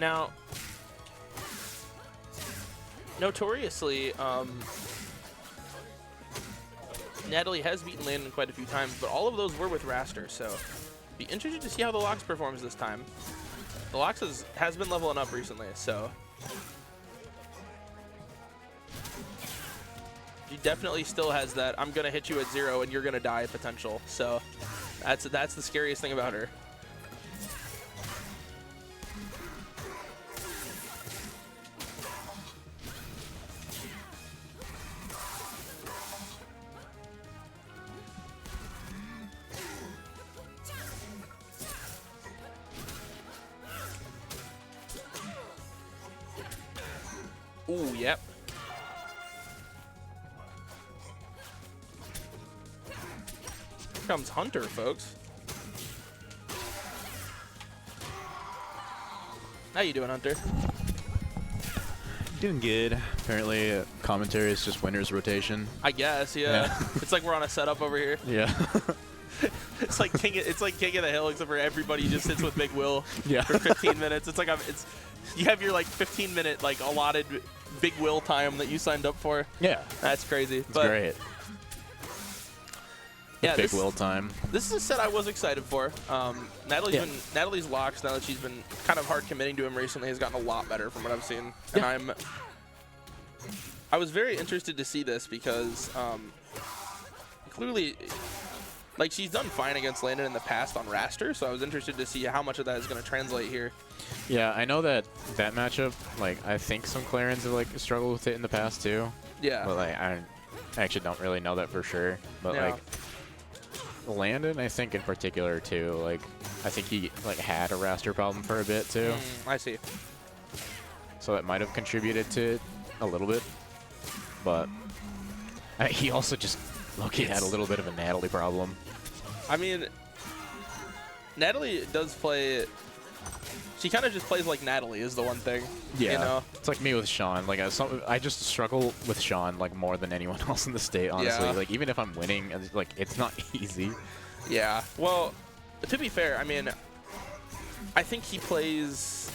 Now, notoriously, Natalie has beaten Landon quite a few times, but all of those were with Raster, so be interested to see how the Lox performs this time. The Lox has been leveling up recently, so she definitely still has that I'm gonna hit you at 0 and you're gonna die potential. So that's the scariest thing about her. Ooh, yep. Here comes Hunter, folks. How you doing, Hunter? Doing good. Apparently, commentary is just winner's rotation. I guess, yeah. It's like we're on a setup over here. Yeah. It's like King of the Hill, except for everybody just sits with Big Will for 15 minutes. It's like you have your like 15-minute like allotted Big Will time that you signed up for. Yeah. That's crazy. It's great. Yeah, Big Will time. This is a set I was excited for. Natalie's Lox, now that she's been kind of hard committing to him recently, has gotten a lot better from what I've seen. And I was very interested to see this because clearly, like, she's done fine against Landon in the past on Raster, so I was interested to see how much of that is going to translate here. Yeah, I know that matchup, like, I think some Clairens have, like, struggled with it in the past, too. Yeah. But, like, I actually don't really know that for sure. But, like, Landon, I think, in particular, too, like, I think he, like, had a Raster problem for a bit, too. I see. So that might have contributed to it a little bit. But he also just, low-key had a little bit of a Natalie problem. I mean, Natalie does play... She kind of just plays like Natalie is the one thing. Yeah, you know? It's like me with Sean. Like I just struggle with Sean like more than anyone else in the state. Honestly, like even if I'm winning, like it's not easy. Yeah. Well, to be fair, I mean, I think he plays.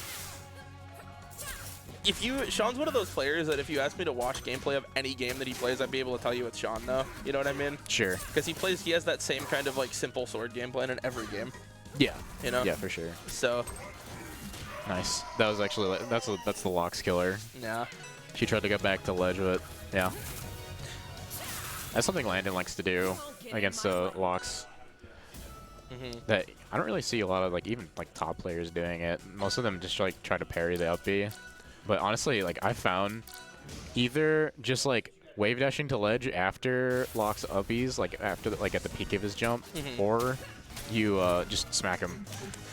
Sean's one of those players that if you ask me to watch gameplay of any game that he plays, I'd be able to tell you it's Sean though. You know what I mean? Sure. Because he has that same kind of like simple sword gameplay in every game. Yeah. You know? Yeah, for sure. So. Nice. That was actually like, that's the Lox killer. Yeah. She tried to get back to ledge, but yeah. That's something Landon likes to do against Lox. That I don't really see a lot of like even like top players doing it. Most of them just like try to parry the up B. But honestly, like I found either just like wave dashing to ledge after Lox uppies, like after like at the peak of his jump, or you just smack him.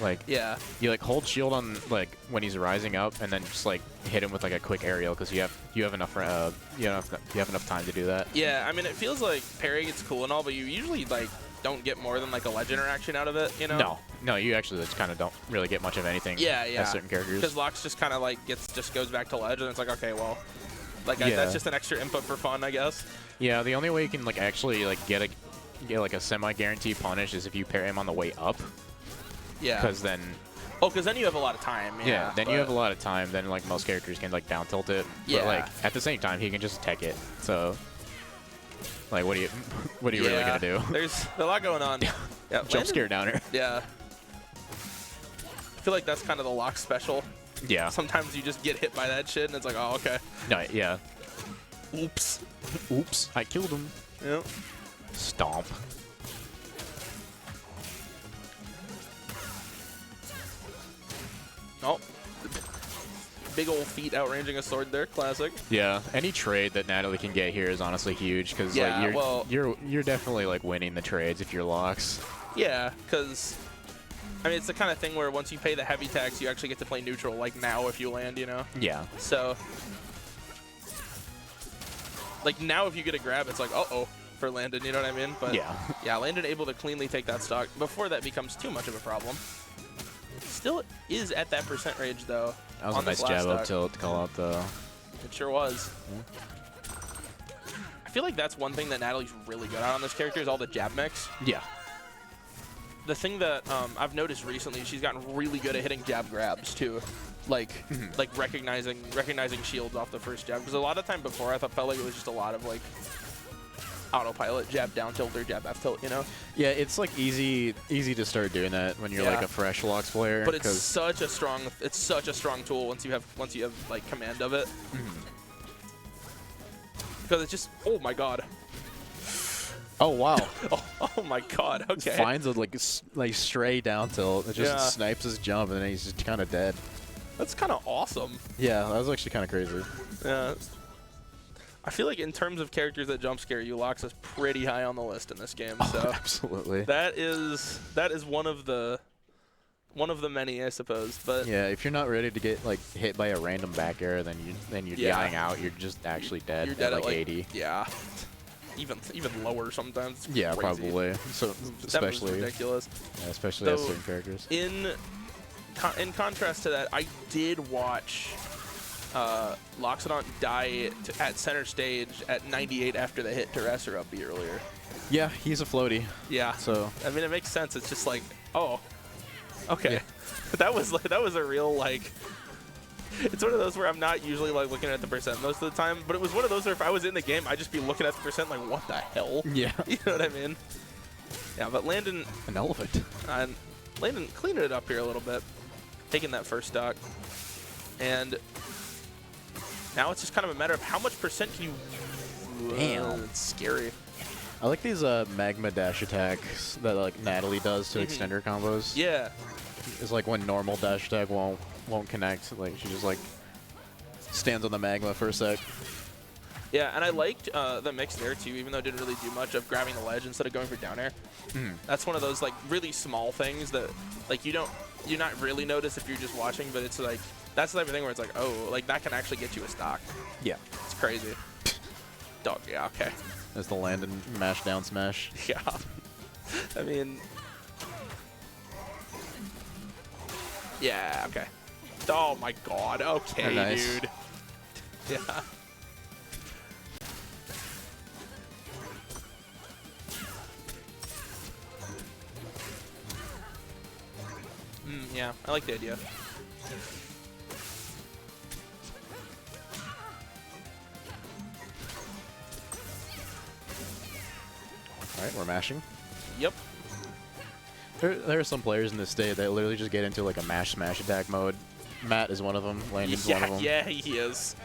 Like you like hold shield on like when he's rising up, and then just like hit him with like a quick aerial because you have enough you have enough time to do that. Yeah, I mean it feels like parrying it's cool and all, but you usually like don't get more than like a ledge interaction out of it, you know? No, you actually just kind of don't really get much of anything. As certain characters. Because Lox just kind of like just goes back to ledge, and it's like okay, well, like that's just an extra input for fun, I guess. Yeah, the only way you can like actually like get like a semi-guaranteed punish is if you parry him on the way up. Yeah. Because then. Oh, because then you have a lot of time. Yeah. Then you have a lot of time. Then like most characters can like down tilt it. Yeah. But like at the same time, he can just tech it. So. Like what are you really gonna do? There's a lot going on. Yeah. Jump scare downer. Yeah. I feel like that's kind of the Lox special. Yeah. Sometimes you just get hit by that shit, and it's like, oh, okay. No, yeah. Oops. Oops. I killed him. Yep. Stomp. Oh. Big old feet outranging a sword there. Classic. Yeah. Any trade that Natalie can get here is honestly huge because like you're definitely like winning the trades if you're Lox. Yeah, because I mean it's the kind of thing where once you pay the heavy tax, you actually get to play neutral. Like now, if you land, you know. Yeah. So. Like now, if you get a grab, it's like uh-oh. For Landon, you know what I mean? But yeah, Landon able to cleanly take that stock before that becomes too much of a problem. Still is at that percent range though. That was a nice jab up tilt to call out the. It sure was. I feel like that's one thing that Natalie's really good at on this character is all the jab mix. Yeah. The thing that I've noticed recently, she's gotten really good at hitting jab grabs too. like recognizing shields off the first jab. Because a lot of time before, I felt like it was just a lot of like autopilot, jab down tilt or jab F tilt, you know? Yeah, it's like easy to start doing that when you're like a fresh Lox player. But it's such a strong tool once you have like command of it. Because it's just, oh my god. Oh wow. oh my god. Okay. It finds a like stray down tilt. It just snipes his jump and then he's just kind of dead. That's kind of awesome. Yeah, that was actually kind of crazy. Yeah. I feel like in terms of characters that jump scare you, Lox is pretty high on the list in this game. So oh, absolutely. That is one of the many, I suppose. But yeah, if you're not ready to get like hit by a random back air, then you're dying out. You're just actually dead. You're dead at like 80. Yeah. Even lower sometimes. Yeah, crazy. Probably. So especially that was ridiculous. Yeah, especially as certain characters. In contrast to that, I did watch Loxodont die at center stage at 98 after they hit Terreser up earlier. Yeah, he's a floaty. Yeah. So I mean, it makes sense. It's just like, oh, okay, yeah. that was a real like. It's one of those where I'm not usually like looking at the percent most of the time, but it was one of those where if I was in the game, I'd just be looking at the percent like, what the hell? Yeah. You know what I mean? Yeah, but Landon. An elephant. Landon cleaning it up here a little bit, taking that first stock, and now it's just kind of a matter of how much percent can you. Damn. It's scary. I like these magma dash attacks that like Natalie does to extender combos. Yeah. It's like when normal dash attack won't connect. Like she just like stands on the magma for a sec. Yeah, and I liked the mix there too, even though it didn't really do much of grabbing the ledge instead of going for down air. That's one of those like really small things that like you not really notice if you're just watching, but it's like that's the type of thing where it's like, oh, like that can actually get you a stock. Yeah. It's crazy. Dog, yeah, okay. That's the Landon mash down smash. Yeah. I mean, yeah, okay. Oh my god, okay, nice. dude. Yeah. Yeah, I like the idea. Alright, we're mashing. Yep. There are some players in this state that literally just get into like a mash smash attack mode. Matt is one of them. Landon's one of them. Yeah, he is.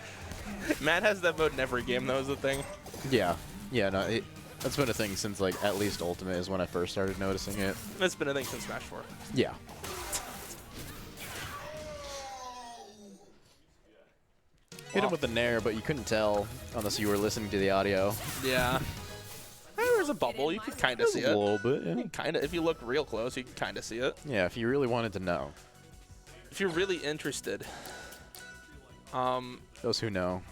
Matt has that mode in every game, though, is the thing. Yeah. Yeah, no, that's been a thing since like at least Ultimate is when I first started noticing it. It's been a thing since Smash 4. Yeah. Hit him with the nair, but you couldn't tell unless you were listening to the audio. Yeah. There's a bubble. You could kind of see it. A little bit, yeah. Kind of. If you look real close, you can kind of see it. Yeah, if you really wanted to know. If you're really interested. Those who know.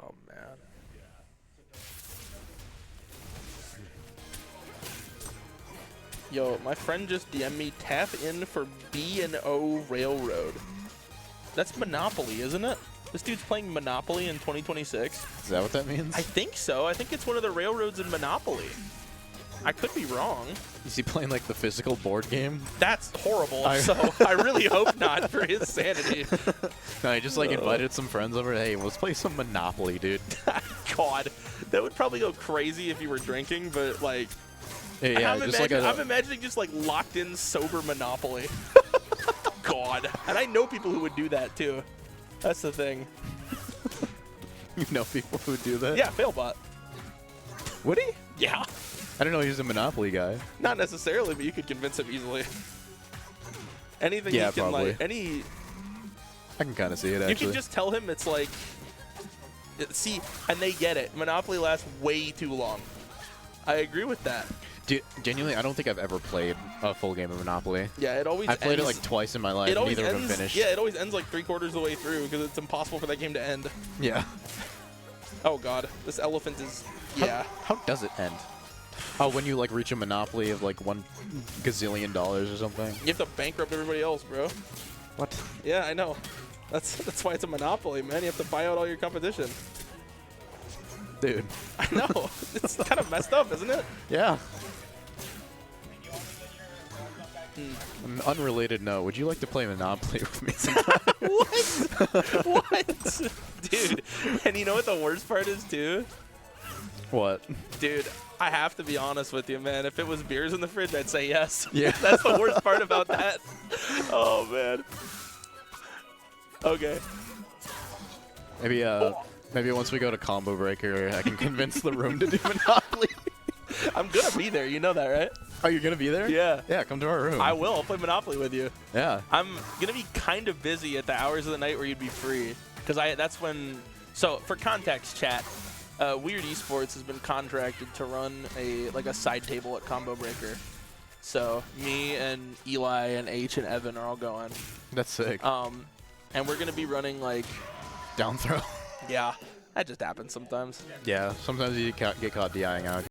Oh, man. Yo, my friend just DM'd me, tap in for B&O Railroad. That's Monopoly, isn't it? This dude's playing Monopoly in 2026. Is that what that means? I think so. I think it's one of the railroads in Monopoly. I could be wrong. Is he playing like the physical board game? That's horrible. So I really hope not for his sanity. No, I just like invited some friends over. Hey, let's play some Monopoly, dude. God, that would probably go crazy if you were drinking, but like, yeah, I'm imagining just like locked in sober Monopoly. God, and I know people who would do that too. That's the thing. You know people who do that? Yeah, Failbot. Would he? Yeah. I didn't know he was a Monopoly guy. Not necessarily, but you could convince him easily. Anything yeah, you can probably. like, any. I can kind of see it actually. You can just tell him it's like, see, and they get it. Monopoly lasts way too long. I agree with that. Dude, genuinely, I don't think I've ever played a full game of Monopoly. Yeah, it always. I played it like twice in my life. Neither of them finished. Yeah, it always ends like 3/4 of the way through because it's impossible for that game to end. Yeah. Oh God, this elephant is. Yeah. How does it end? Oh, when you like reach a monopoly of like $1 gazillion or something. You have to bankrupt everybody else, bro. What? Yeah, I know. That's why it's a monopoly, man. You have to buy out all your competition. Dude. I know. It's kind of messed up, isn't it? Yeah. An unrelated note, would you like to play Monopoly with me sometime? What? What? Dude, and you know what the worst part is, too? What? Dude, I have to be honest with you, man. If it was beers in the fridge, I'd say yes. Yeah. That's the worst part about that. Oh, man. Okay. Maybe once we go to Combo Breaker, I can convince the room to do Monopoly. I'm going to be there. You know that, right? Oh, you're going to be there? Yeah. Yeah, come to our room. I will. I'll play Monopoly with you. Yeah. I'm going to be kind of busy at the hours of the night where you'd be free. Because that's when... So, for context, chat, Weird Esports has been contracted to run a side table at Combo Breaker. So, me and Eli and H and Evan are all going. That's sick. And we're going to be running, like... Down throw. Yeah. That just happens sometimes. Yeah, sometimes you get caught DIing out.